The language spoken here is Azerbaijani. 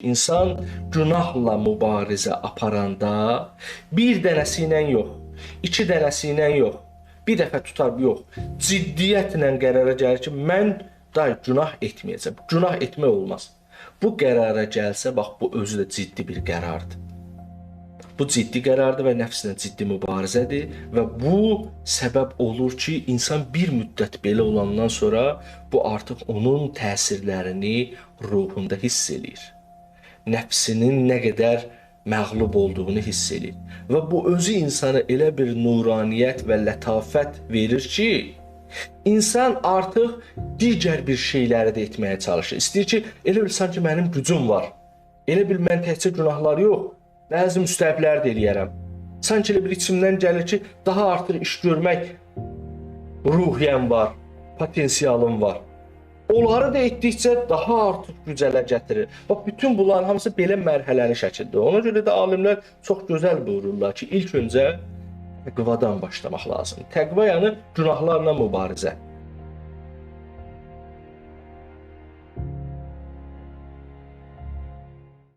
İnsan günahla mübarizə aparanda bir dənəsi ilə yox, iki dənəsi ilə yox, bir dəfə tutar yox, ciddiyyətlə qərara gəlir ki, mən günah etməyəcəm. Günah etmək olmaz. Bu qərara gəlsə, bax bu özü də ciddi bir qərardır. Bu ciddi qərardır və nəfslə ciddi mübarizədir və bu səbəb olur ki, insan bir müddət belə olandan sonra bu artıq onun təsirlərini ruhunda hiss eləyir. Nəfsinin nə qədər məğlub olduğunu hiss eləyir. Və bu özü insana elə bir nuraniyyət və lətafət verir ki, insan artıq digər bir şeyləri də etməyə çalışır. İstəyir ki, elə bil sanki mənim gücüm var. Elə bil mən təkcə günahlar yox, bəzi müstəhəblər də eləyərəm. Sanki elə bir içimdən gəlir ki, daha artıq iş görmək ruhiyyəm var, potensialım var. Onları da etdikcə daha artıq gücələ gətirir. Bax, bütün bunların hamısı belə mərhələli şəkildə. Ona görə də alimlər çox gözəl buyururlar ki, ilk öncə təqvadan başlamaq lazımdır. Təqva yəni günahlarla mübarizə.